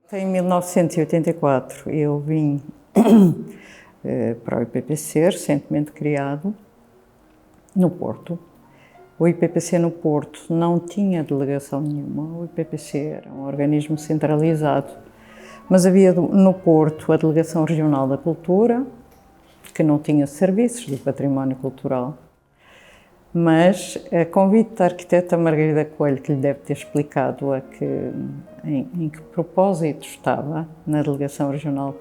Em 1984 eu vim para o IPPC, recentemente criado, no Porto. O IPPC no Porto não tinha delegação nenhuma, o IPPC era um organismo centralizado, mas havia no Porto a Delegação Regional da Cultura, que não tinha serviços de património cultural, mas a convite da arquiteta Margarida Coelho, que lhe deve ter explicado em que propósito estava na Delegação Regional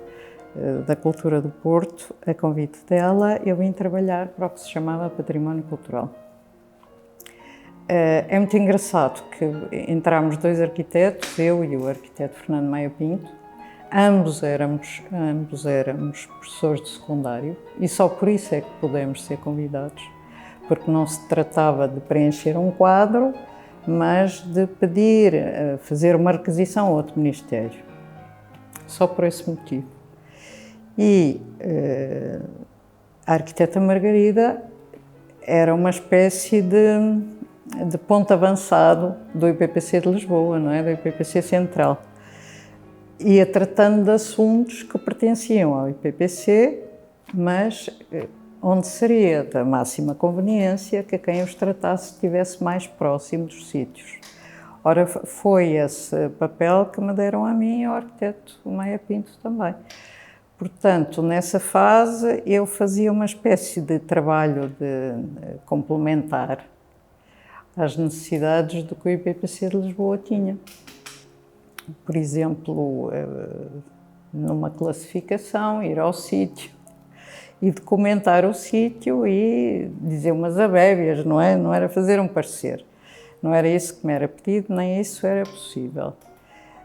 da Cultura do Porto, a convite dela, eu vim trabalhar para o que se chamava Património Cultural. É muito engraçado que entramos dois arquitetos, eu e o arquiteto Fernando Maia Pinto, ambos éramos professores de secundário e só por isso é que pudemos ser convidados, porque não se tratava de preencher um quadro, mas de pedir, fazer uma requisição a outro ministério, só por esse motivo. E a arquiteta Margarida era uma espécie de ponto avançado do IPPC de Lisboa, não é? Do IPPC Central. Ia tratando de assuntos que pertenciam ao IPPC, mas onde seria da máxima conveniência que quem os tratasse estivesse mais próximo dos sítios. Ora, foi esse papel que me deram a mim e ao arquiteto Maia Pinto também. Portanto, nessa fase eu fazia uma espécie de trabalho complementar às necessidades do que o IPPC de Lisboa tinha. Por exemplo, numa classificação, ir ao sítio e documentar o sítio e dizer umas abébias, não é? Não era fazer um parecer. Não era isso que me era pedido, nem isso era possível.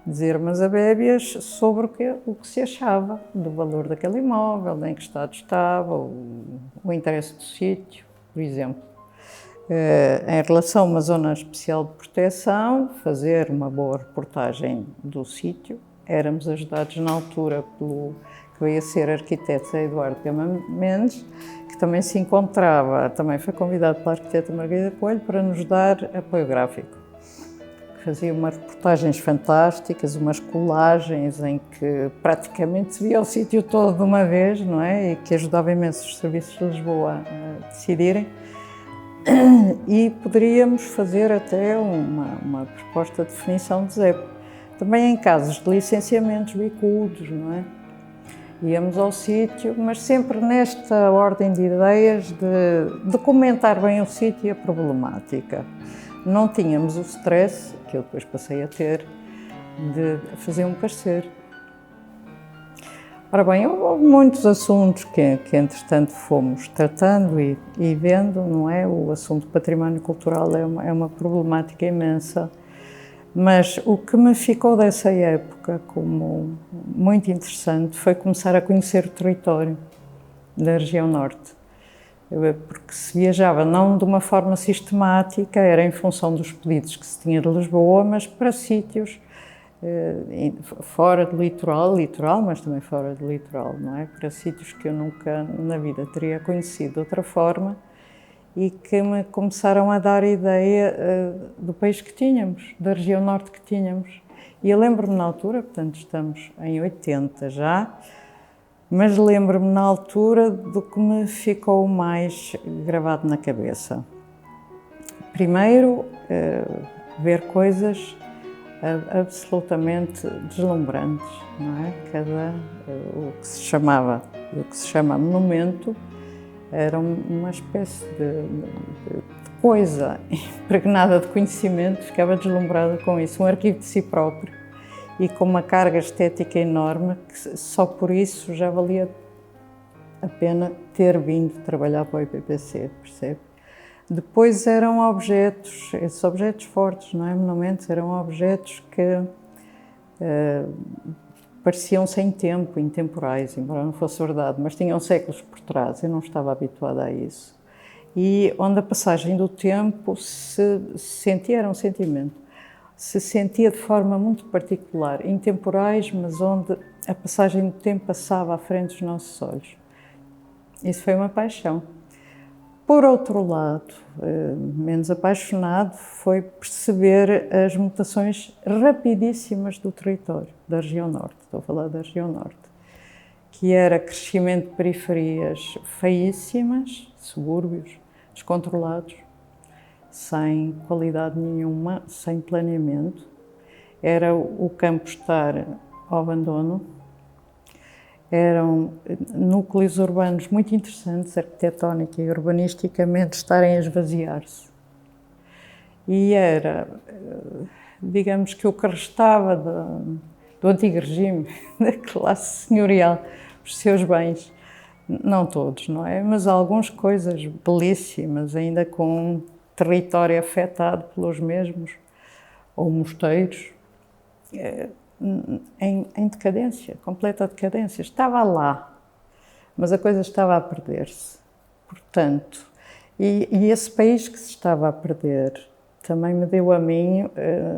Dizer umas abébias sobre o que se achava do valor daquele imóvel, em que estado estava, o interesse do sítio, por exemplo. Em relação a uma zona especial de proteção, fazer uma boa reportagem do sítio. Éramos ajudados na altura pelo que veio a ser arquiteto Eduardo Gama Mendes, que também se encontrava, também foi convidado pela arquiteta Margarida Coelho para nos dar apoio gráfico. Fazia umas reportagens fantásticas, umas colagens em que praticamente se via o sítio todo de uma vez, não é? E que ajudava imenso os serviços de Lisboa a decidirem. E poderíamos fazer até uma proposta de definição de ZEP. Também em casos de licenciamentos bicudos, não é? Íamos ao sítio, mas sempre nesta ordem de ideias de documentar bem o sítio e a problemática. Não tínhamos o stress, que eu depois passei a ter, de fazer um parecer. Ora bem, houve muitos assuntos que entretanto fomos tratando e vendo, não é? O assunto do património cultural é uma problemática imensa, mas o que me ficou dessa época como muito interessante foi começar a conhecer o território da região norte, porque se viajava não de uma forma sistemática, era em função dos pedidos que se tinha de Lisboa, mas para sítios fora do litoral, mas também fora do litoral, não é? Para sítios que eu nunca na vida teria conhecido de outra forma e que me começaram a dar ideia do país que tínhamos, da região norte que tínhamos. E eu lembro-me na altura, portanto estamos em 80 já, mas lembro-me na altura do que me ficou mais gravado na cabeça. Primeiro, ver coisas absolutamente deslumbrantes, não é? O que se chama monumento era uma espécie de coisa impregnada de conhecimento, ficava deslumbrada com isso, um arquivo de si próprio e com uma carga estética enorme que só por isso já valia a pena ter vindo trabalhar para o IPPC, percebe? Depois eram objetos, esses objetos fortes, não é? Monumentos, eram objetos que pareciam sem tempo, intemporais, embora não fosse verdade, mas tinham séculos por trás, eu não estava habituada a isso. E onde a passagem do tempo se sentia, era um sentimento, se sentia de forma muito particular, intemporais, mas onde a passagem do tempo passava à frente dos nossos olhos. Isso foi uma paixão. Por outro lado, menos apaixonado, foi perceber as mutações rapidíssimas do território, da região norte, estou a falar da região norte, que era crescimento de periferias feíssimas, subúrbios descontrolados, sem qualidade nenhuma, sem planeamento. Era o campo estar ao abandono. Eram núcleos urbanos muito interessantes, arquitetónica e urbanisticamente, estarem a esvaziar-se. E era, digamos que o que restava do antigo regime, da classe senhorial, os seus bens, não todos, não é? Mas algumas coisas belíssimas, ainda com um território afetado pelos mesmos, ou mosteiros, em decadência, completa decadência. Estava lá, mas a coisa estava a perder-se. Portanto, e esse país que se estava a perder também me deu a mim,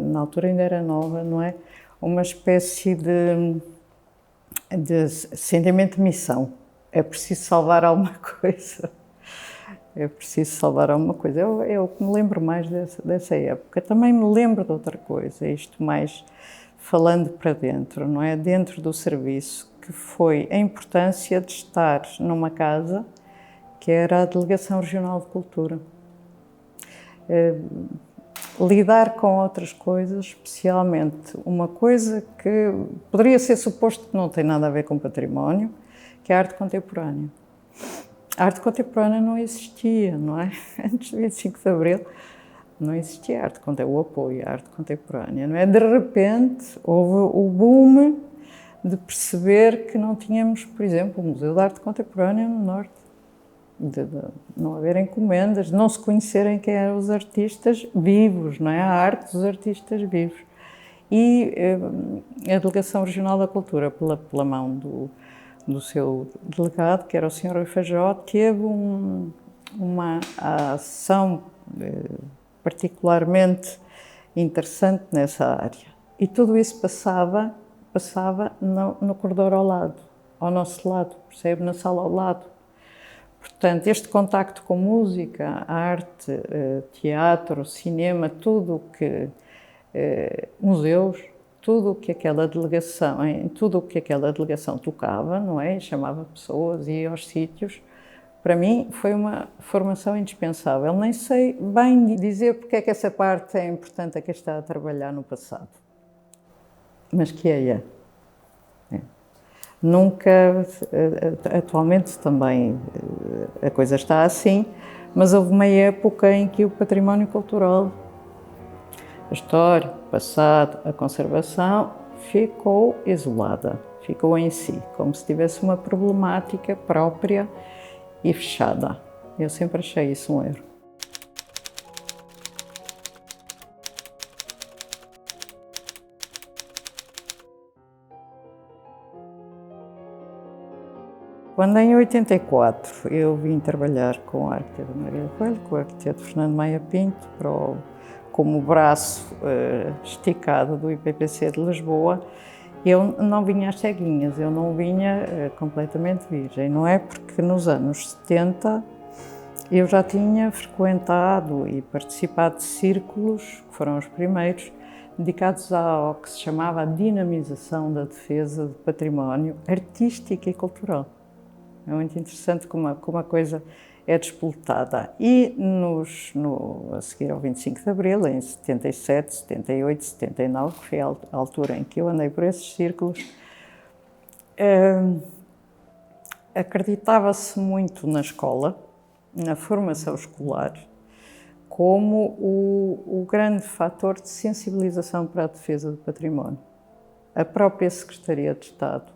na altura ainda era nova, não é? Uma espécie de sentimento de missão. É preciso salvar alguma coisa. É preciso salvar alguma coisa. É o que me lembro mais dessa época. Também me lembro de outra coisa, isto mais falando para dentro, não é? Dentro do serviço, que foi a importância de estar numa casa que era a Delegação Regional de Cultura. Lidar com outras coisas, especialmente uma coisa que poderia ser suposto que não tem nada a ver com património, que é a arte contemporânea. A arte contemporânea não existia, não é? Antes do 25 de Abril não existia arte contemporânea, o apoio à arte contemporânea, não é? De repente houve o boom de perceber que não tínhamos, por exemplo, o Museu de Arte Contemporânea no Norte, de não haver encomendas, de não se conhecerem quem eram os artistas vivos, não é? A arte dos artistas vivos. E a Delegação Regional da Cultura, pela mão do seu delegado, que era o Sr. Rui Feijó, teve uma ação particularmente interessante nessa área. E tudo isso passava no corredor ao nosso lado, percebe? Na sala ao lado. Portanto, este contacto com música, arte, teatro, cinema, tudo o que museus, tudo o que aquela delegação tocava, não é? Chamava pessoas, ia aos sítios. Para mim foi uma formação indispensável. Nem sei bem dizer porque é que essa parte é importante a quem está a trabalhar no passado, mas que é. Nunca, atualmente também a coisa está assim, mas houve uma época em que o património cultural, a história, o passado, a conservação, ficou isolada, ficou em si, como se tivesse uma problemática própria e fechada. Eu sempre achei isso um erro. Quando em 84 eu vim trabalhar com a arquiteta Maria Coelho, com o arquiteto Fernando Maia Pinto, como braço esticado do IPPC de Lisboa, eu não vinha às ceguinhas, eu não vinha completamente virgem, não é? Porque nos anos 70 eu já tinha frequentado e participado de círculos, que foram os primeiros, dedicados ao que se chamava a dinamização da defesa do património artístico e cultural. É muito interessante como a coisa é despoletada. E a seguir ao 25 de Abril, em 77, 78, 79, que foi a altura em que eu andei por esses círculos, acreditava-se muito na escola, na formação escolar, como o grande fator de sensibilização para a defesa do património. A própria Secretaria de Estado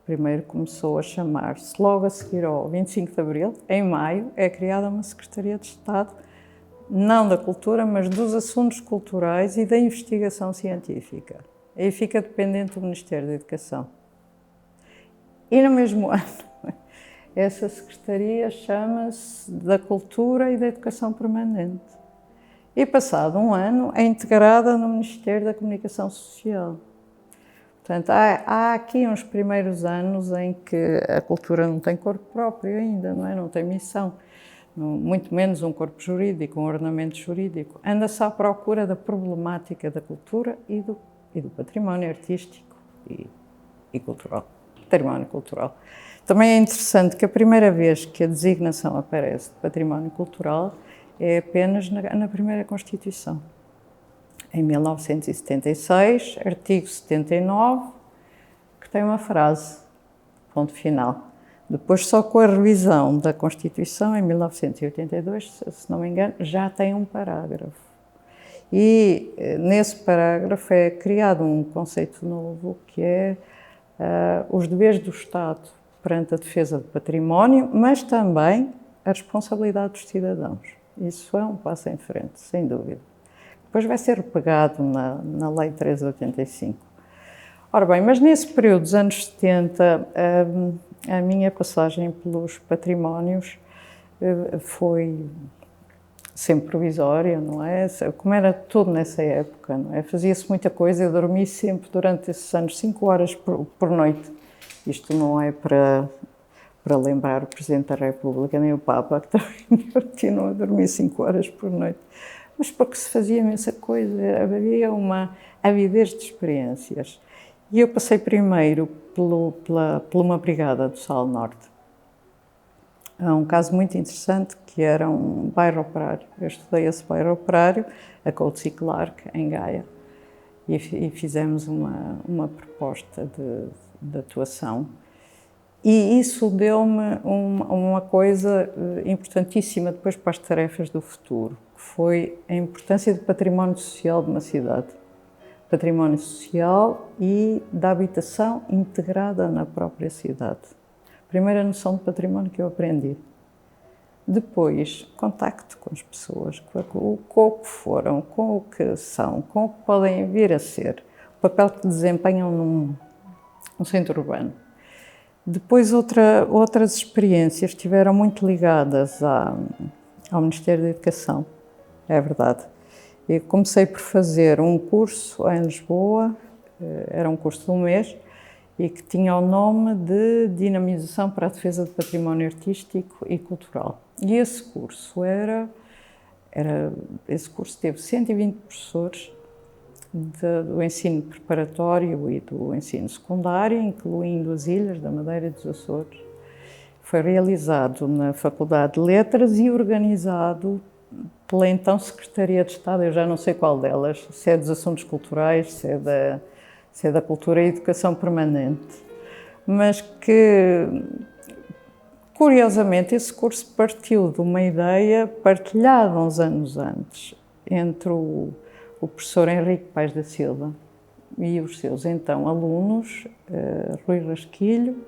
primeiro começou a chamar-se, logo a seguir ao 25 de Abril, em maio, é criada uma Secretaria de Estado, não da cultura, mas dos assuntos culturais e da investigação científica. Aí fica dependente do Ministério da Educação. E no mesmo ano, essa Secretaria chama-se da Cultura e da Educação Permanente. E passado um ano é integrada no Ministério da Comunicação Social. Portanto, há aqui uns primeiros anos em que a cultura não tem corpo próprio ainda, não é? Não tem missão, muito menos um corpo jurídico, um ordenamento jurídico. Anda-se à procura da problemática da cultura e do património artístico e cultural, património cultural. Também é interessante que a primeira vez que a designação aparece de património cultural é apenas na primeira Constituição. Em 1976, artigo 79, que tem uma frase, ponto final. Depois, só com a revisão da Constituição, em 1982, se não me engano, já tem um parágrafo. E nesse parágrafo é criado um conceito novo, que é os deveres do Estado perante a defesa do património, mas também a responsabilidade dos cidadãos. Isso é um passo em frente, sem dúvida. Depois vai ser pegado na Lei 1385. Ora bem, mas nesse período dos anos 70, a minha passagem pelos patrimónios foi sempre provisória, não é? Como era tudo nessa época, não é? Fazia-se muita coisa, eu dormi sempre durante esses anos 5 horas por noite. Isto não é para lembrar o Presidente da República, nem o Papa, que também continuam a dormir 5 horas por noite. Mas porque se fazia imensa coisa, havia uma avidez de experiências. E eu passei primeiro por uma brigada do Sal Norte. Há um caso muito interessante, que era um bairro operário. Eu estudei esse bairro operário, a Coates Clark, em Gaia, e fizemos uma proposta de atuação. E isso deu-me uma coisa importantíssima depois para as tarefas do futuro, que foi a importância do património social de uma cidade. Património social e da habitação integrada na própria cidade. Primeira noção de património que eu aprendi. Depois, contacto com as pessoas, com o que foram, com o que são, com o que podem vir a ser, o papel que desempenham num centro urbano. Depois, outras experiências estiveram muito ligadas ao Ministério da Educação, é verdade. Eu comecei por fazer um curso em Lisboa, era um curso de um mês, e que tinha o nome de Dinamização para a Defesa do Património Artístico e Cultural. E esse curso esse curso teve 120 professores do ensino preparatório e do ensino secundário, incluindo as Ilhas da Madeira e dos Açores. Foi realizado na Faculdade de Letras e organizado pela então Secretaria de Estado, eu já não sei qual delas, se é dos Assuntos Culturais, se é da Cultura e Educação Permanente, mas que, curiosamente, esse curso partiu de uma ideia partilhada uns anos antes entre o professor Henrique Paes da Silva e os seus então alunos, Rui Rasquilho,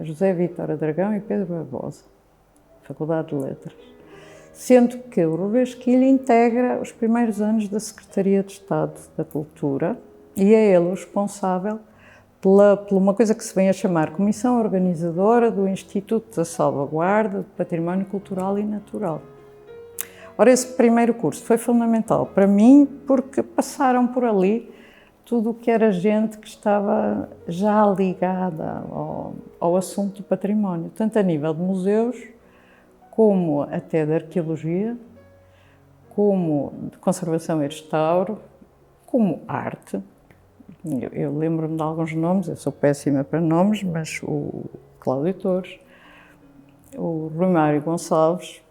José Vítor Adragão e Pedro Barbosa, Faculdade de Letras. Sendo que o Rui Rasquilho integra os primeiros anos da Secretaria de Estado da Cultura e é ele o responsável por uma coisa que se vem a chamar Comissão Organizadora do Instituto da Salvaguarda do Património Cultural e Natural. Ora, esse primeiro curso foi fundamental para mim porque passaram por ali tudo o que era gente que estava já ligada ao assunto do património, tanto a nível de museus, como até de arqueologia, como de conservação e restauro, como arte. Eu lembro-me de alguns nomes, eu sou péssima para nomes, mas o Cláudio Torres, o Rui Mário Gonçalves,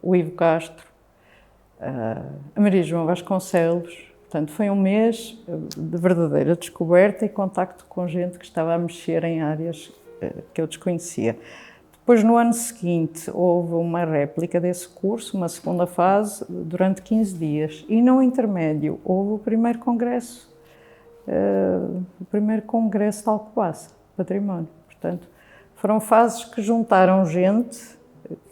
o Ivo Castro, a Maria João Vasconcelos. Portanto, foi um mês de verdadeira descoberta e contacto com gente que estava a mexer em áreas que eu desconhecia. Depois, no ano seguinte, houve uma réplica desse curso, uma segunda fase, durante 15 dias. E no intermédio, houve o primeiro congresso de Alcobaça, Património. Portanto, foram fases que juntaram gente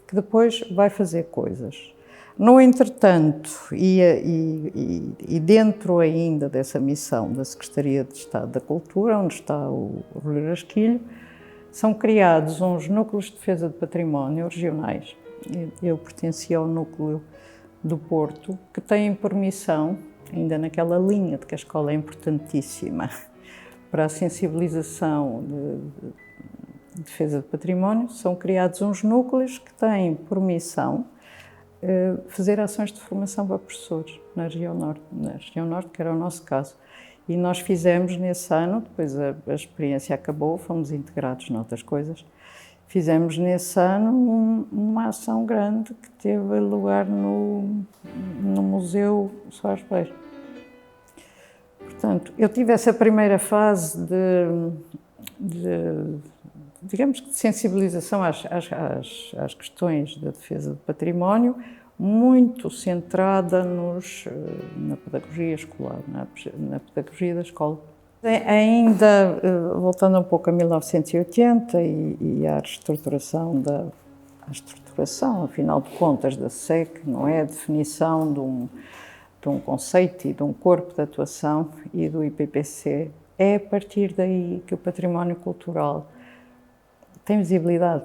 que depois vai fazer coisas. No entretanto, e dentro ainda dessa missão da Secretaria de Estado da Cultura, onde está o Rui Rasquilho, são criados uns núcleos de defesa de património regionais. Eu pertencia ao núcleo do Porto, que têm por missão, ainda naquela linha de que a escola é importantíssima para a sensibilização Defesa do Património, são criados uns núcleos que têm por missão fazer ações de formação para professores na região Norte, que era o nosso caso. E nós fizemos nesse ano, depois a experiência acabou, fomos integrados noutras coisas, fizemos nesse ano uma ação grande que teve lugar no Museu Soares Pereira. Portanto, eu tive essa primeira fase digamos que de sensibilização às questões da defesa do património, muito centrada na pedagogia escolar, na pedagogia da escola. Ainda, voltando um pouco a 1980 e à reestruturação, afinal de contas, da SEC, não é? A definição de um conceito e de um corpo de atuação e do IPPC, é a partir daí que o património cultural tem visibilidade.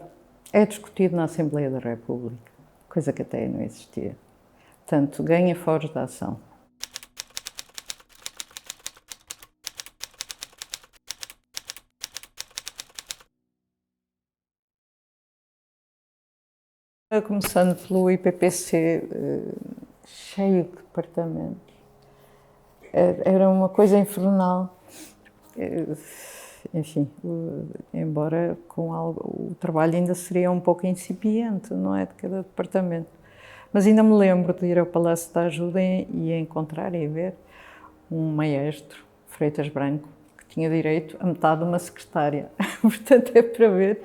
É discutido na Assembleia da República, coisa que até aí não existia. Portanto, ganha foros de ação. Começando pelo IPPC, cheio de departamentos, era uma coisa infernal. Enfim, embora o trabalho ainda seria um pouco incipiente, não é, de cada departamento. Mas ainda me lembro de ir ao Palácio da Ajuda e encontrar e ver um maestro, Freitas Branco, que tinha direito a metade de uma secretária. Portanto, é para ver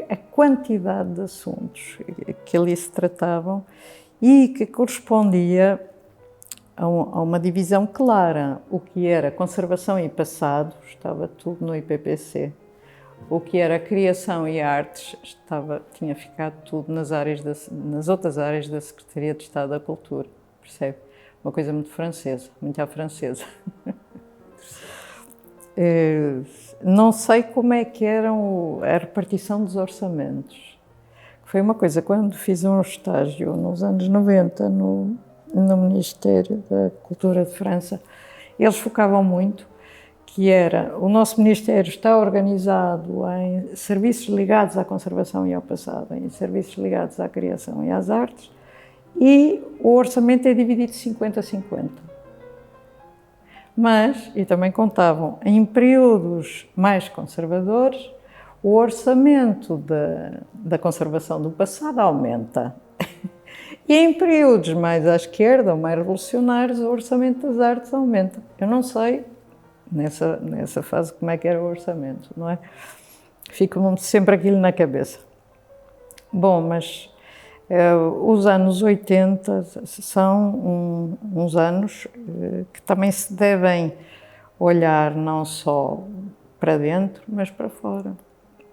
a quantidade de assuntos que ali se tratavam e que correspondia a uma divisão clara. O que era conservação e passado estava tudo no IPPC. O que era criação e artes tinha ficado tudo nas outras áreas da Secretaria de Estado da Cultura, percebe? Uma coisa muito francesa, muito à francesa. Não sei como é que era a repartição dos orçamentos. Foi uma coisa, quando fiz um estágio nos anos 90 no Ministério da Cultura de França, eles focavam muito que era, o nosso Ministério está organizado em serviços ligados à conservação e ao passado, em serviços ligados à criação e às artes, e o orçamento é dividido 50-50. Mas, e também contavam, em períodos mais conservadores, o orçamento da conservação do passado aumenta. E em períodos mais à esquerda, ou mais revolucionários, o orçamento das artes aumenta. Eu não sei, nessa fase, como é que era o orçamento, não é? Fica-me sempre aquilo na cabeça. Bom, mas os anos 80 são uns anos que também se devem olhar não só para dentro, mas para fora.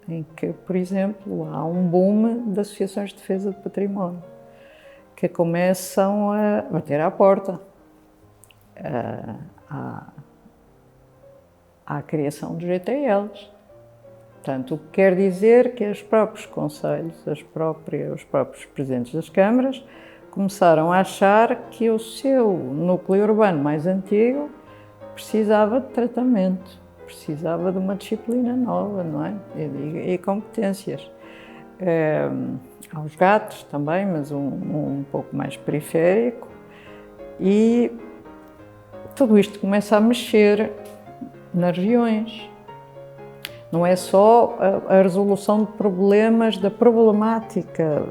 Em que, por exemplo, há um boom de associações de defesa do património, que começam a bater à porta. À criação de GTLs. Portanto, o que quer dizer que os próprios conselhos, os próprios presidentes das câmaras, começaram a achar que o seu núcleo urbano mais antigo precisava de tratamento, precisava de uma disciplina nova, não é? E competências. Aos gatos também, mas um pouco mais periférico. E tudo isto começa a mexer nas regiões. Não é só a resolução de problemas, da problemática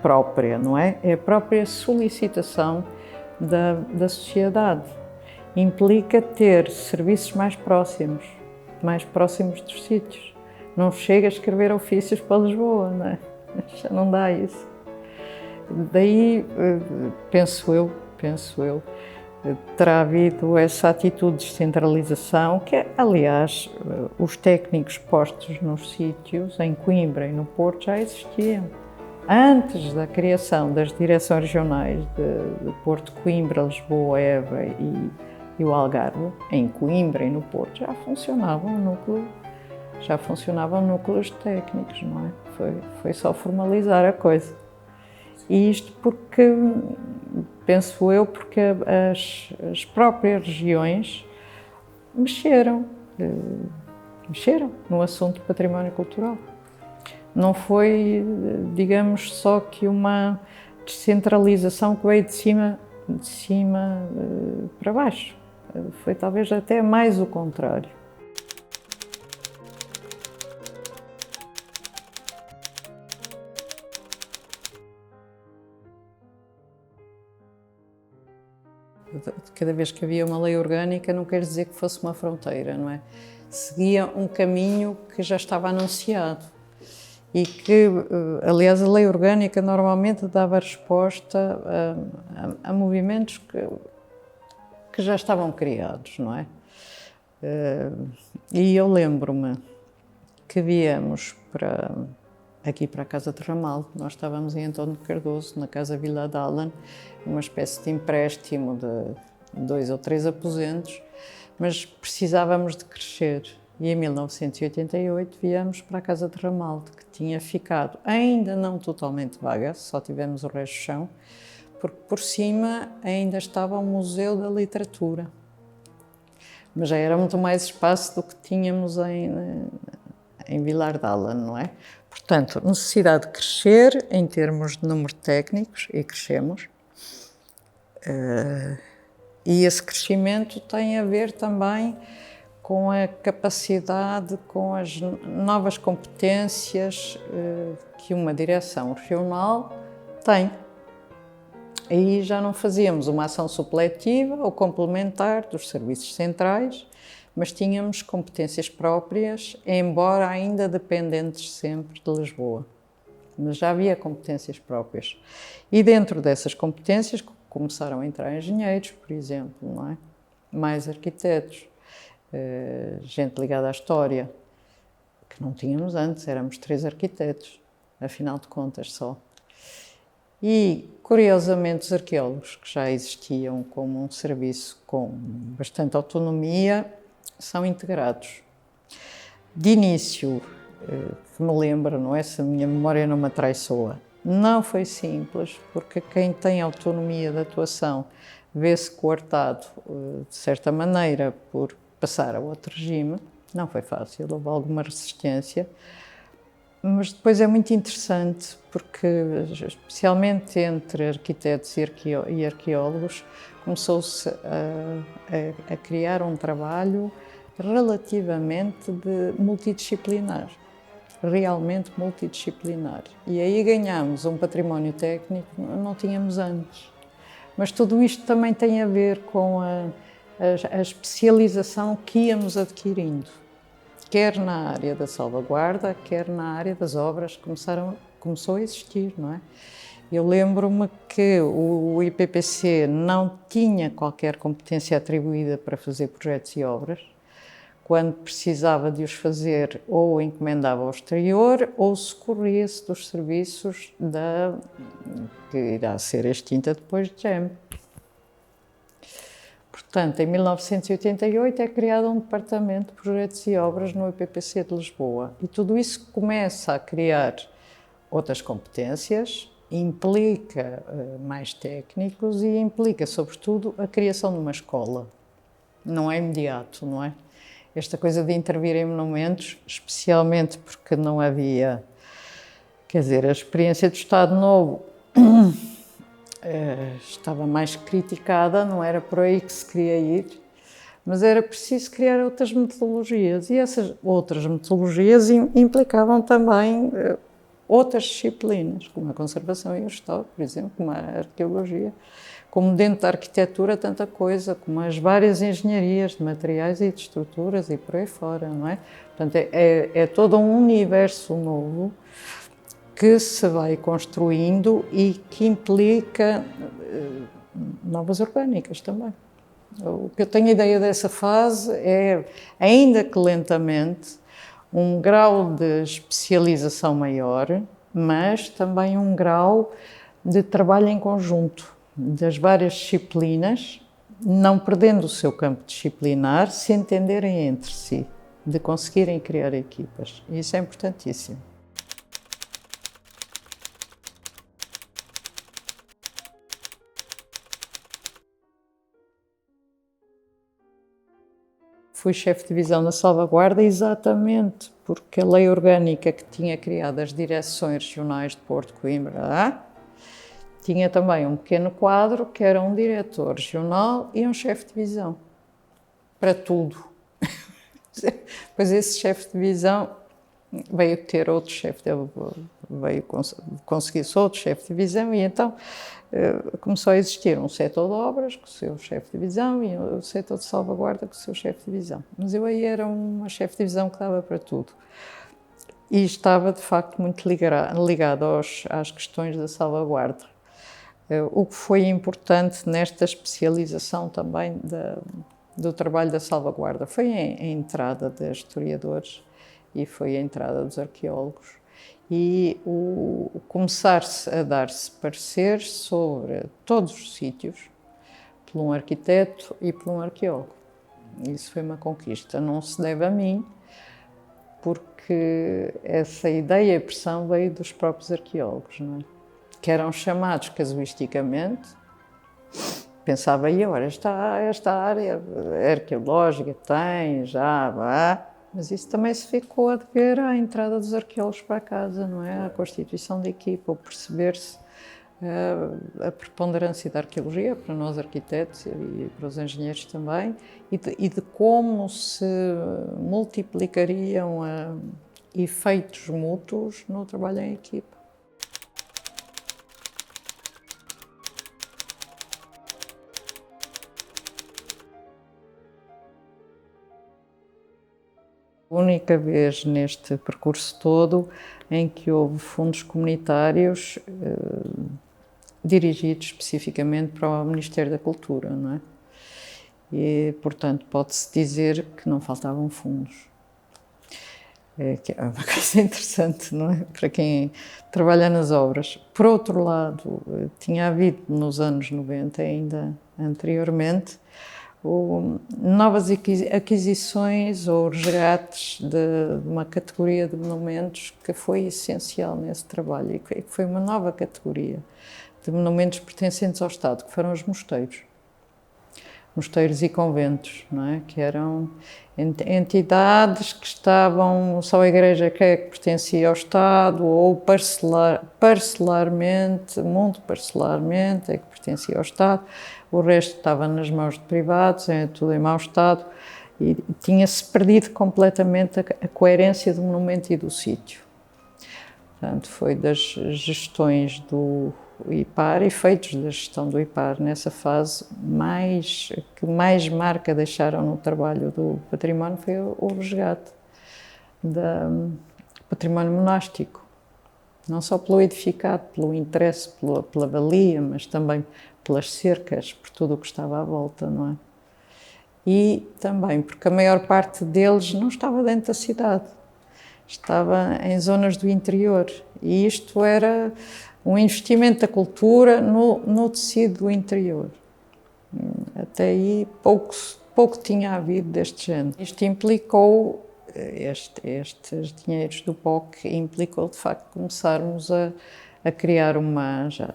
própria, não é? É a própria solicitação da sociedade. Implica ter serviços mais próximos dos sítios. Não chega a escrever ofícios para Lisboa, não é? Já não dá isso. Daí, penso eu, terá havido essa atitude de descentralização que, aliás, os técnicos postos nos sítios, em Coimbra e no Porto, já existiam. Antes da criação das direções regionais de Porto, Coimbra, Lisboa, Évora e o Algarve, em Coimbra e no Porto já funcionavam núcleos técnicos, não é? Foi só formalizar a coisa. E isto porque, penso eu, porque as próprias regiões mexeram. mexeram no assunto do património cultural. Não foi, digamos, só que uma descentralização que veio de cima para baixo. Foi talvez até mais o contrário. Cada vez que havia uma lei orgânica não quer dizer que fosse uma fronteira, não é? Seguia um caminho que já estava anunciado e que, aliás, a lei orgânica normalmente dava resposta a movimentos que já estavam criados, não é? E eu lembro-me que viemos aqui para a Casa de Ramal, nós estávamos em António Cardoso, na Casa Vila de Alan, uma espécie de empréstimo de 2 ou 3 aposentos, mas precisávamos de crescer. E em 1988 viemos para a Casa de Ramalde, que tinha ficado ainda não totalmente vaga, só tivemos o resto do chão, porque por cima ainda estava o Museu da Literatura. Mas já era muito mais espaço do que tínhamos em Vilar de Alan, não é? Portanto, necessidade de crescer em termos de número de técnicos, e crescemos. E esse crescimento tem a ver também com a capacidade, com as novas competências que uma direção regional tem. Aí já não fazíamos uma ação supletiva ou complementar dos serviços centrais, mas tínhamos competências próprias, embora ainda dependentes sempre de Lisboa. Mas já havia competências próprias. E dentro dessas competências começaram a entrar engenheiros, por exemplo, não é? Mais arquitetos, gente ligada à história, que não tínhamos antes, éramos 3 arquitetos, afinal de contas só. E, curiosamente, os arqueólogos, que já existiam como um serviço com bastante autonomia, são integrados. De início, que me lembro, não é? Se a minha memória não me atraiçoa, não foi simples, porque quem tem autonomia de atuação vê-se coartado, de certa maneira, por passar a outro regime. Não foi fácil, houve alguma resistência, mas depois é muito interessante, porque, especialmente entre arquitetos e arqueólogos, começou-se a criar um trabalho relativamente multidisciplinar, realmente multidisciplinar. E aí ganhamos um património técnico que não tínhamos antes. Mas tudo isto também tem a ver com a especialização que íamos adquirindo, quer na área da salvaguarda, quer na área das obras, começou a existir, não é? Eu lembro-me que o IPPC não tinha qualquer competência atribuída para fazer projetos e obras. Quando precisava de os fazer, ou encomendava ao exterior, ou socorria-se dos serviços que irá ser extinta depois de GEM. Portanto, em 1988 é criado um departamento de projetos e obras no IPPC de Lisboa. E tudo isso começa a criar outras competências, implica mais técnicos e implica, sobretudo, a criação de uma escola. Não é imediato, não é? Esta coisa de intervir em monumentos, especialmente porque não havia, quer dizer, a experiência do Estado Novo estava mais criticada, não era por aí que se queria ir, mas era preciso criar outras metodologias, e essas outras metodologias implicavam também outras disciplinas, como a conservação e a história, por exemplo, como a arqueologia, como dentro da arquitetura tanta coisa, como as várias engenharias de materiais e de estruturas e por aí fora, não é? Portanto, é todo um universo novo que se vai construindo e que implica novas orgânicas também. O que eu tenho ideia dessa fase é, ainda que lentamente, um grau de especialização maior, mas também um grau de trabalho em conjunto das várias disciplinas, não perdendo o seu campo disciplinar, se entenderem entre si, de conseguirem criar equipas. Isso é importantíssimo. Fui chefe de divisão da salvaguarda exatamente porque a lei orgânica que tinha criado as direções regionais de Porto, Coimbra, tinha também um pequeno quadro que era um diretor regional e um chefe de divisão, para tudo. Pois esse chefe de divisão veio ter outro chefe, veio conseguir-se outro chefe de divisão e então começou a existir um setor de obras com o seu chefe de divisão e o setor de salvaguarda com o seu chefe de divisão. Mas eu aí era uma chefe de divisão que dava para tudo. E estava, de facto, muito ligado às questões da salvaguarda. O que foi importante nesta especialização também do trabalho da salvaguarda foi a entrada dos historiadores e foi a entrada dos arqueólogos e o começar-se a dar-se pareceres sobre todos os sítios por um arquiteto e por um arqueólogo. Isso foi uma conquista. Não se deve a mim, porque essa ideia e pressão veio dos próprios arqueólogos, não é? Que eram chamados casuisticamente. Pensava eu, ora, esta área arqueológica tem, já, vá. Mas isso também se ficou a dever à entrada dos arqueólogos para casa, não é? A constituição da equipa, o perceber-se a preponderância da arqueologia para nós arquitetos e para os engenheiros também, e de como se multiplicariam efeitos mútuos no trabalho em equipa. A única vez neste percurso todo em que houve fundos comunitários dirigidos especificamente para o Ministério da Cultura, não é? E, portanto, pode-se dizer que não faltavam fundos. Que é uma coisa interessante, não é? Para quem trabalha nas obras. Por outro lado, tinha havido nos anos 90, ainda anteriormente, novas aquisições ou resgates de uma categoria de monumentos que foi essencial nesse trabalho e que foi uma nova categoria de monumentos pertencentes ao Estado, que foram os mosteiros. Mosteiros e conventos, não é? Que eram entidades que estavam, só a Igreja que pertencia ao Estado ou parcelarmente, muito parcelarmente, é que pertencia ao Estado, o resto estava nas mãos de privados, tudo em mau estado, e tinha-se perdido completamente a coerência do monumento e do sítio. Portanto, foi das gestões do IPAR, efeitos da gestão do IPAR nessa fase, que mais marca deixaram no trabalho do património foi o resgate do património monástico. Não só pelo edificado, pelo interesse, pela valia, mas também pelas cercas, por tudo o que estava à volta, não é? E também porque a maior parte deles não estava dentro da cidade, estava em zonas do interior. E isto era um investimento da cultura no tecido do interior. Até aí pouco tinha havido deste género. Isto implicou, estes dinheiros do POC implicou de facto começarmos a criar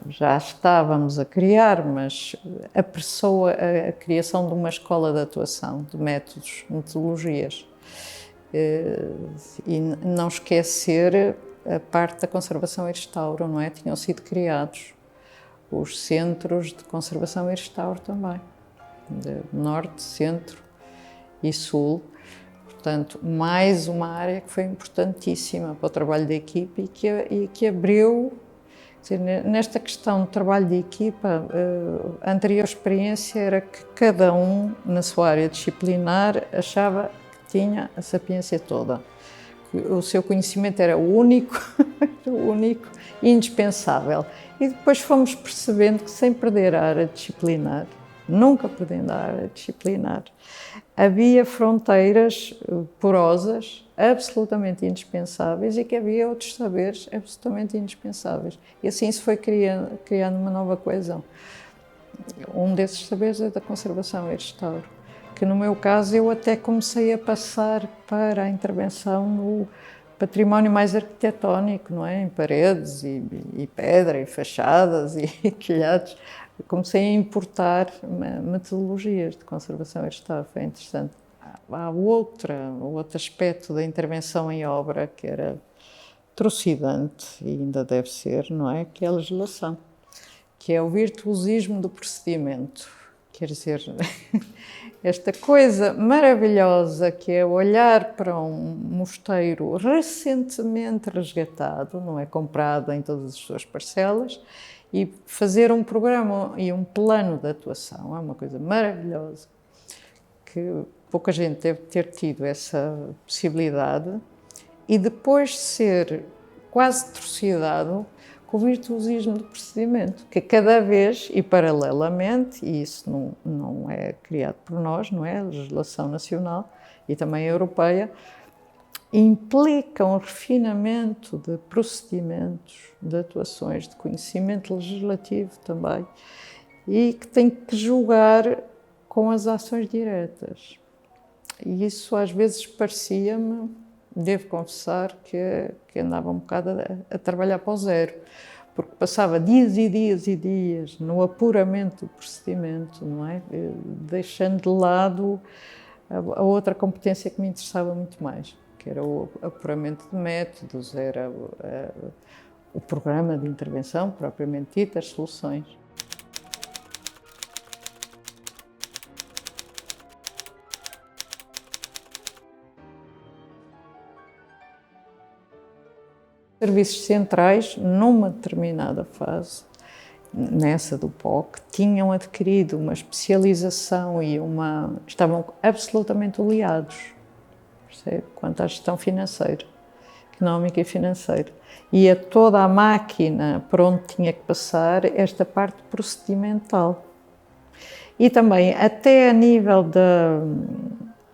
já estávamos a criar, mas apressou a criação de uma escola de atuação, de métodos, metodologias. E não esquecer a parte da conservação e restauro, não é? Tinham sido criados os centros de conservação e restauro também, de norte, centro e sul. Portanto, mais uma área que foi importantíssima para o trabalho da equipa e que abriu. Nesta questão do trabalho de equipa, a anterior experiência era que cada um, na sua área disciplinar, achava que tinha a sapiência toda. O seu conhecimento era o único e indispensável. E depois fomos percebendo que, sem perder a área disciplinar, nunca perdendo a área disciplinar, havia fronteiras porosas, absolutamente indispensáveis, e que havia outros saberes absolutamente indispensáveis. E assim se foi criando uma nova coesão. Um desses saberes é da conservação e restauro, que no meu caso eu até comecei a passar para a intervenção no património mais arquitetónico, não é? Em paredes e pedra e fachadas e telhados. Comecei a importar metodologias de conservação e restauro, foi interessante. há outro aspecto da intervenção em obra que era trucidante, e ainda deve ser, não é? Que é a legislação, que é o virtuosismo do procedimento. Quer dizer, esta coisa maravilhosa que é olhar para um mosteiro recentemente resgatado, não é, comprado em todas as suas parcelas, e fazer um programa e um plano de atuação. É uma coisa maravilhosa, que pouca gente deve ter tido essa possibilidade, e depois ser quase trucidado com o virtuosismo do procedimento, que cada vez, e paralelamente, e isso não é criado por nós, não é? A legislação nacional e também a europeia, implica um refinamento de procedimentos, de atuações, de conhecimento legislativo também, e que tem que julgar com as ações diretas. E isso às vezes parecia-me, devo confessar, que andava um bocado a trabalhar para o zero, porque passava dias e dias e dias no apuramento do procedimento, não é? Deixando de lado a outra competência que me interessava muito mais, que era o apuramento de métodos, era o programa de intervenção, propriamente dito, as soluções. Serviços centrais, numa determinada fase, nessa do POC, tinham adquirido uma especialização e estavam absolutamente aliados, percebe? Quanto à gestão financeira, económica e financeira. E a toda a máquina por onde tinha que passar esta parte procedimental. E também até a nível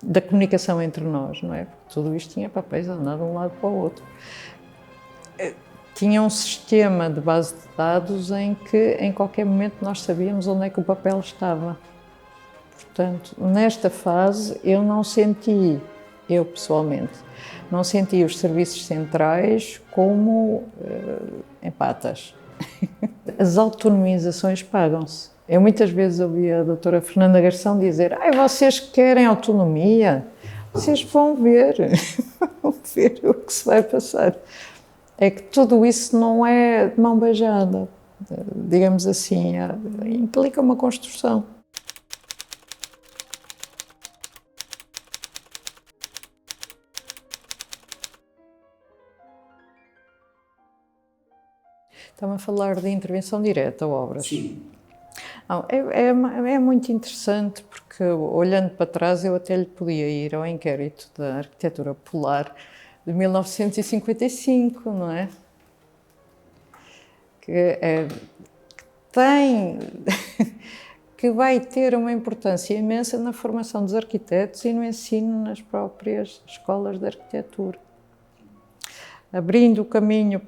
da comunicação entre nós, não é? Porque tudo isto tinha papéis a andar de um lado para o outro. Tinha um sistema de base de dados em que, em qualquer momento, nós sabíamos onde é que o papel estava. Portanto, nesta fase, eu pessoalmente, não senti os serviços centrais como empatas. As autonomizações pagam-se. Eu muitas vezes ouvi a doutora Fernanda Garção dizer: vocês querem autonomia? Vocês vão ver o que se vai passar. É que tudo isso não é de mão beijada, digamos assim, implica uma construção. Estava a falar de intervenção direta a obras. Sim. Não, é muito interessante, porque olhando para trás eu até lhe podia ir ao inquérito da arquitetura polar de 1955, não é? Que vai ter uma importância imensa na formação dos arquitetos e no ensino nas próprias escolas de arquitetura, abrindo o caminho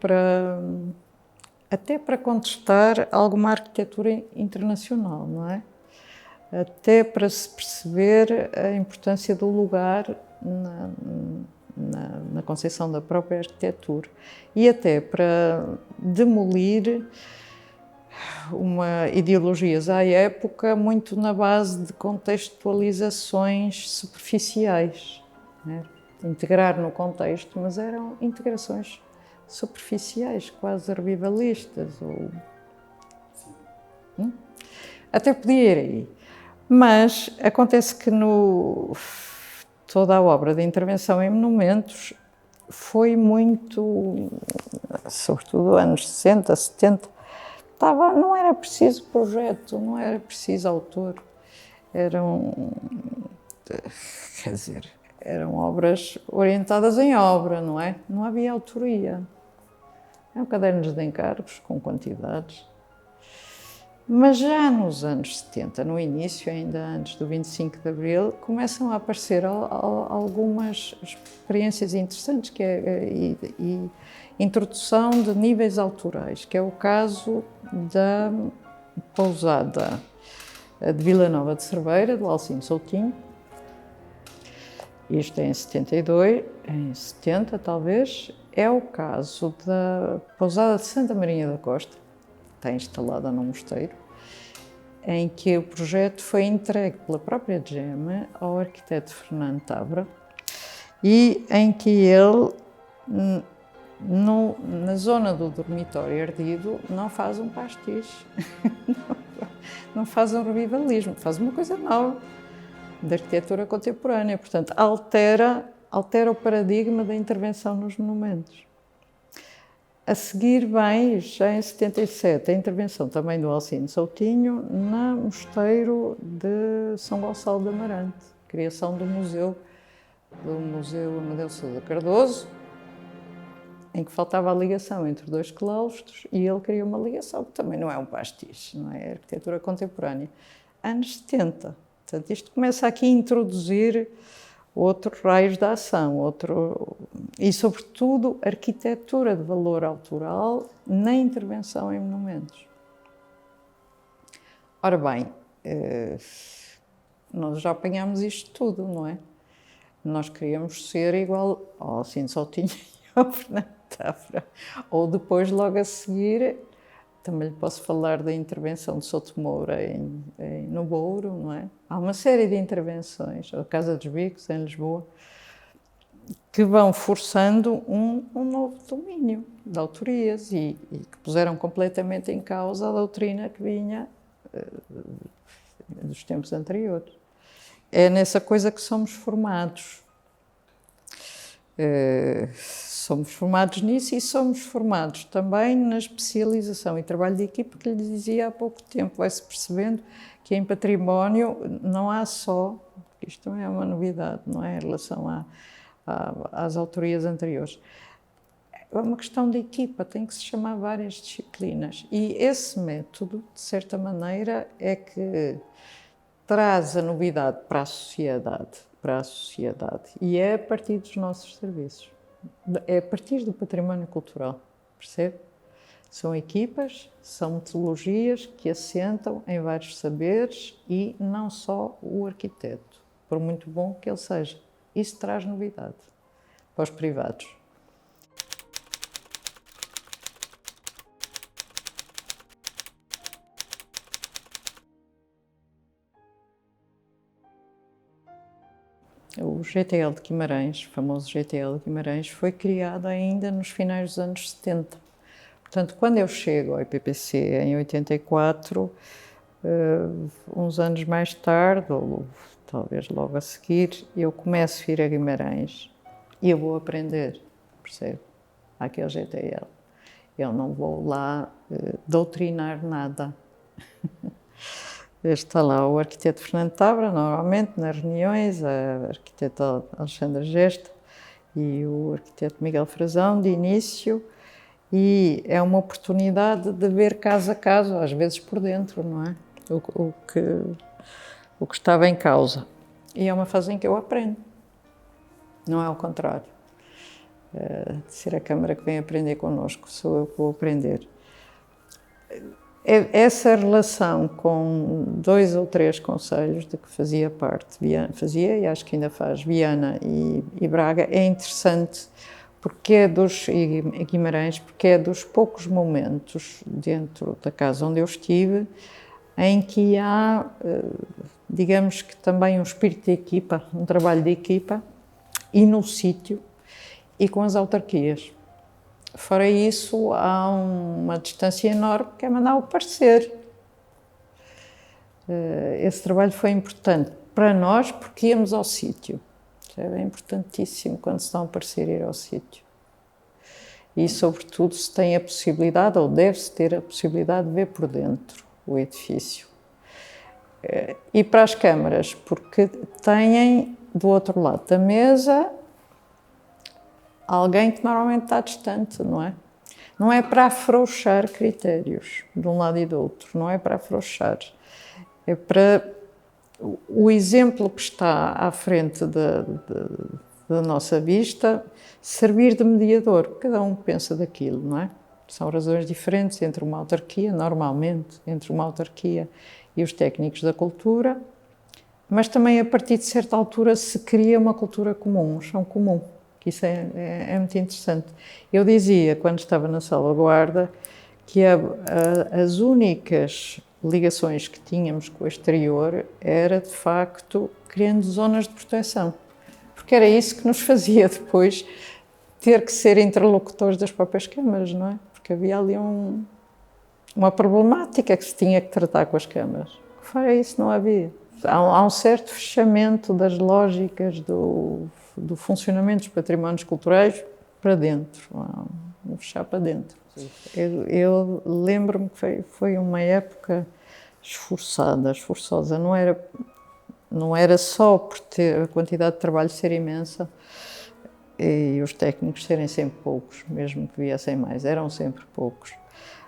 até para contestar alguma arquitetura internacional, não é? Até para se perceber a importância do lugar na concepção da própria arquitetura, e até para demolir ideologias à época muito na base de contextualizações superficiais, né? Integrar no contexto, mas eram integrações superficiais, quase revivalistas, até podia ir aí. Mas acontece que toda a obra de intervenção em monumentos foi muito, sobretudo anos 60, 70, não era preciso projeto, não era preciso autor, eram obras orientadas em obra, não é? Não havia autoria. Eram cadernos de encargos com quantidades. Mas já nos anos 70, no início, ainda antes do 25 de Abril, começam a aparecer algumas experiências interessantes, que é introdução de níveis autorais, que é o caso da pousada de Vila Nova de Cerveira, do Alcino Soutinho. Isto é em 72, em 70 talvez. É o caso da pousada de Santa Marinha da Costa, está instalada num mosteiro. em que o projeto foi entregue pela própria GEM ao arquiteto Fernando Távora e em que ele, na zona do dormitório ardido, não faz um pastiche, não faz um revivalismo, faz uma coisa nova da arquitetura contemporânea. Portanto, altera o paradigma da intervenção nos monumentos. A seguir vem, já em 77, a intervenção também do Alcino Soutinho no Mosteiro de São Gonçalo de Amarante, criação do Museu Amadeu Sousa Cardoso, em que faltava a ligação entre dois claustros e ele criou uma ligação, que também não é um pastiche, não é? Arquitetura contemporânea. Anos 70. Portanto, isto começa aqui a introduzir outros raios de ação, e, sobretudo, arquitetura de valor autoral na intervenção em monumentos. Ora bem, nós já apanhámos isto tudo, não é? Nós queríamos ser igual ao Alcino Soutinho e ao Fernando Távora. Ou depois, logo a seguir, também lhe posso falar da intervenção de Souto Moura no Bouro, não é? Há uma série de intervenções, a Casa dos Bicos, em Lisboa, que vão forçando um novo domínio de autorias e que puseram completamente em causa a doutrina que vinha dos tempos anteriores. É nessa coisa que somos formados. Somos formados nisso e somos formados também na especialização e trabalho de equipa que lhe dizia há pouco tempo. Vai-se percebendo que em património não há só, isto também é uma novidade, não é, em relação às autorias anteriores. É uma questão de equipa, tem que se chamar várias disciplinas. E esse método, de certa maneira, é que traz a novidade para a sociedade. E é a partir dos nossos serviços. É a partir do património cultural, percebe? São equipas, são metodologias que assentam em vários saberes e não só o arquiteto, por muito bom que ele seja. Isso traz novidade para os privados. O GTL de Guimarães, o famoso GTL de Guimarães, foi criado ainda nos finais dos anos 70. Portanto, quando eu chego ao IPPC em 84, uns anos mais tarde, ou talvez logo a seguir, eu começo a ir a Guimarães e eu vou aprender, percebe? Aquele GTL. Eu não vou lá doutrinar nada. Está lá o arquiteto Fernando Távora, normalmente, nas reuniões, a arquiteta Alexandra Gesta e o arquiteto Miguel Frazão, de início, e é uma oportunidade de ver caso a caso, às vezes por dentro, não é? O que estava em causa. E é uma fase em que eu aprendo, não é ao contrário. De ser a Câmara que vem aprender connosco, sou eu que vou aprender. Essa relação com 2 ou 3 concelhos de que fazia parte, fazia e acho que ainda faz, Viana e Braga, é interessante porque e Guimarães, porque é dos poucos momentos dentro da casa onde eu estive em que há, digamos que também um espírito de equipa, um trabalho de equipa e no sítio e com as autarquias. Fora isso, há uma distância enorme que é mandar o parecer. Esse trabalho foi importante para nós porque íamos ao sítio. É importantíssimo quando se dá um parecer ir ao sítio. E, sobretudo, se tem a possibilidade, ou deve-se ter a possibilidade de ver por dentro o edifício. E para as câmaras, porque têm do outro lado da mesa alguém que normalmente está distante, não é? Não é para afrouxar critérios de um lado e do outro, não é para afrouxar. É para o exemplo que está à frente da nossa vista servir de mediador. Cada um pensa daquilo, não é? São razões diferentes entre uma autarquia, normalmente, entre uma autarquia e os técnicos da cultura, mas também a partir de certa altura se cria uma cultura comum, um chão comum. Isso é muito interessante. Eu dizia, quando estava na salvaguarda, que as únicas ligações que tínhamos com o exterior era, de facto, criando zonas de proteção. Porque era isso que nos fazia depois ter que ser interlocutores das próprias câmaras, não é? Porque havia ali uma problemática que se tinha que tratar com as câmaras. Fora isso, não havia. Há um certo fechamento das lógicas do funcionamento dos patrimónios culturais para dentro, um fechar para dentro. Eu lembro-me que foi uma época esforçosa, não era só por ter a quantidade de trabalho ser imensa e os técnicos serem sempre poucos, mesmo que viessem mais, eram sempre poucos,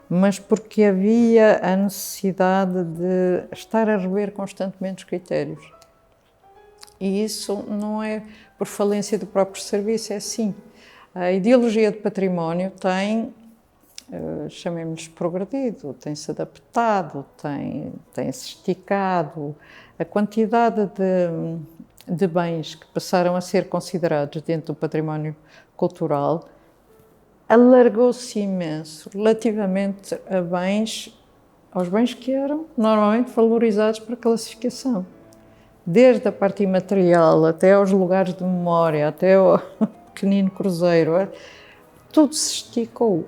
mas porque havia a necessidade de estar a rever constantemente os critérios. E isso não é por falência do próprio serviço, é assim. A ideologia de património tem, chamemos-lhe progredido, tem-se adaptado, tem-se esticado. A quantidade de bens que passaram a ser considerados dentro do património cultural alargou-se imenso relativamente aos bens que eram normalmente valorizados para classificação. Desde a parte imaterial até aos lugares de memória, até ao pequenino cruzeiro, tudo se esticou.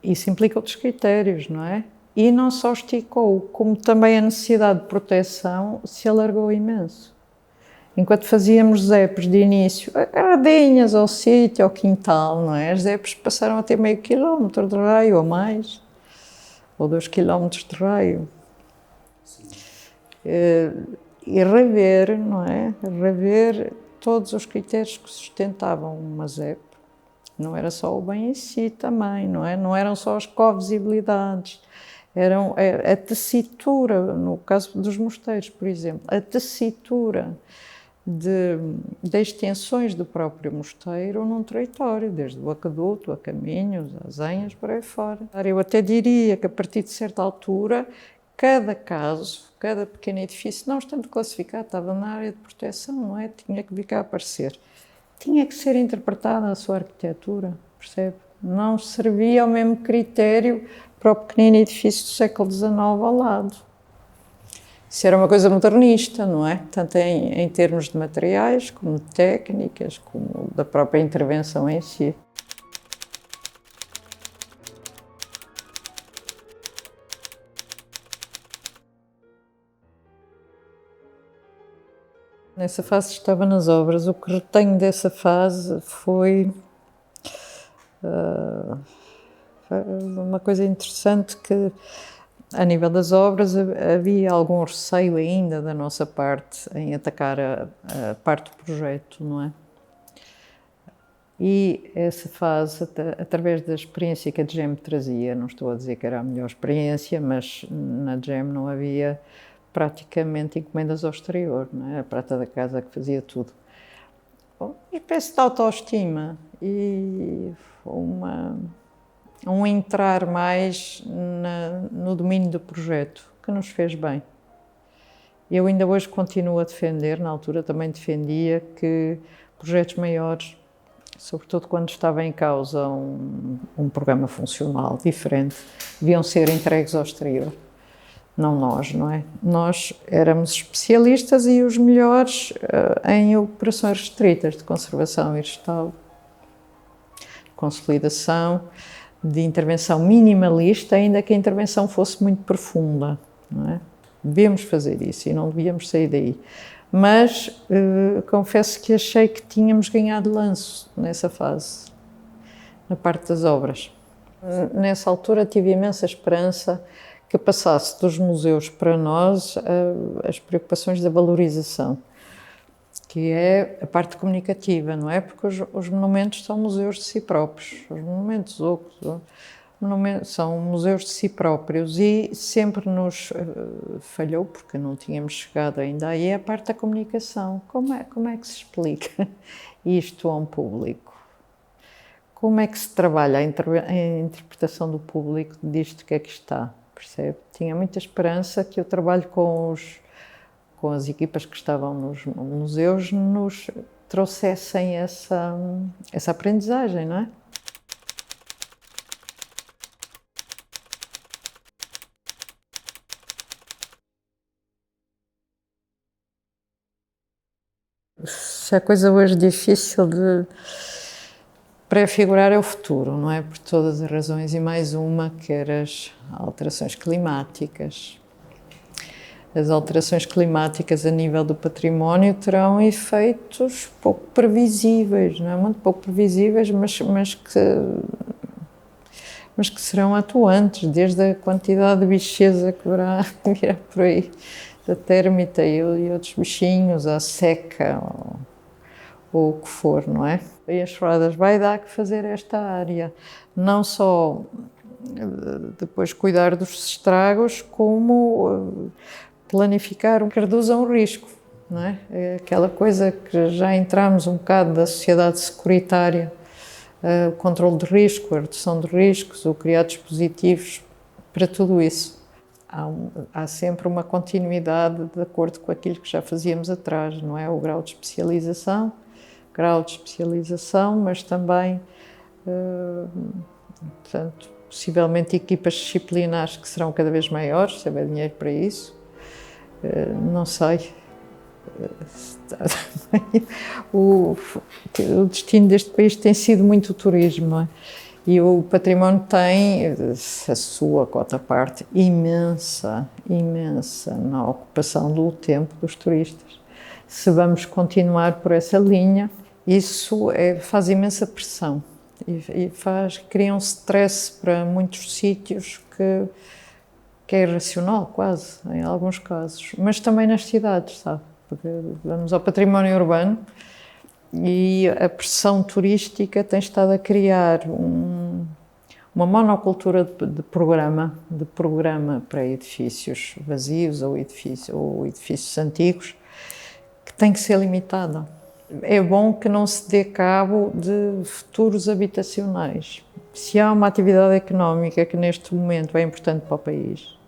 Isso implica outros critérios, não é? E não só esticou, como também a necessidade de proteção se alargou imenso. Enquanto fazíamos ZEPs de início, agradinhas ao sítio, ao quintal, não é? As ZEPs passaram a ter meio quilómetro de raio ou mais, ou 2 quilómetros de raio. E rever, não é? Rever todos os critérios que sustentavam uma ZEP. Não era só o bem em si também, não é? Não eram só as covisibilidades, eram a tessitura, no caso dos mosteiros, por exemplo, a tessitura de extensões do próprio mosteiro num território, desde o aqueduto, a caminhos, as zenhas, por aí fora. Eu até diria que a partir de certa altura, cada caso, cada pequeno edifício, não estando classificado, estava na área de proteção, não é? Tinha que vir cá aparecer. Tinha que ser interpretada a sua arquitetura, percebe? Não servia ao mesmo critério para o pequenino edifício do século XIX ao lado. Isso era uma coisa modernista, não é? Tanto em termos de materiais, como de técnicas, como da própria intervenção em si. Nessa fase estava nas obras. O que retenho dessa fase foi uma coisa interessante que, a nível das obras, havia algum receio ainda da nossa parte em atacar a parte do projeto, não é? E essa fase, através da experiência que a GEM trazia, não estou a dizer que era a melhor experiência, mas na GEM não havia praticamente encomendas ao exterior, não é? A prata da casa que fazia tudo. Bom, uma espécie de autoestima e um entrar mais no domínio do projeto, que nos fez bem. Eu ainda hoje continuo a defender, na altura também defendia, que projetos maiores, sobretudo quando estava em causa um programa funcional diferente, deviam ser entregues ao exterior. Não nós, não é? Nós éramos especialistas e os melhores em operações restritas de conservação e restauro, consolidação, de intervenção minimalista, ainda que a intervenção fosse muito profunda, não é? Devíamos fazer isso e não devíamos sair daí. Mas confesso que achei que tínhamos ganhado lanço nessa fase, na parte das obras. Nessa altura tive imensa esperança que passasse dos museus para nós as preocupações da valorização, que é a parte comunicativa, não é? Porque os monumentos são museus de si próprios, os monumentos são museus de si próprios e sempre nos falhou, porque não tínhamos chegado ainda aí, a parte da comunicação. Como é que se explica isto a um público? Como é que se trabalha a interpretação do público disto que aqui está? Percebe? Tinha muita esperança que o trabalho com as equipas que estavam nos museus nos trouxessem essa aprendizagem, não é? Se a coisa hoje difícil de prefigurar é o futuro, não é? Por todas as razões, e mais uma, que era as alterações climáticas. As alterações climáticas a nível do património terão efeitos pouco previsíveis, não é? Muito pouco previsíveis, mas que serão atuantes, desde a quantidade de bicheza que virá por aí, da térmita e outros bichinhos, a seca, ou o que for, não é? E as Frades vai dar que fazer esta área, não só depois cuidar dos estragos, como planificar que reduzam o risco, não é? É aquela coisa que já entramos um bocado da sociedade securitária, o controle de risco, a redução de riscos, o criar dispositivos para tudo isso. Há sempre uma continuidade de acordo com aquilo que já fazíamos atrás, não é? O grau de especialização, mas também, portanto, possivelmente equipas disciplinares que serão cada vez maiores, se houver dinheiro para isso, não sei. O destino deste país tem sido muito o turismo, não é? E o património tem a sua cota-parte imensa na ocupação do tempo dos turistas. Se vamos continuar por essa linha, isso faz imensa pressão e cria um stress para muitos sítios que é irracional quase, em alguns casos, mas também nas cidades, sabe? Porque vamos ao património urbano e a pressão turística tem estado a criar uma monocultura de programa para edifícios vazios ou edifícios antigos, que tem que ser limitada. É bom que não se dê cabo de futuros habitacionais. Se há uma atividade económica que neste momento é importante para o país,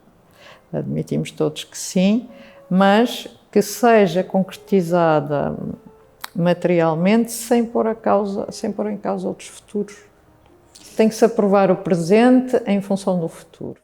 admitimos todos que sim, mas que seja concretizada materialmente sem pôr em causa outros futuros. Tem que se aprovar o presente em função do futuro.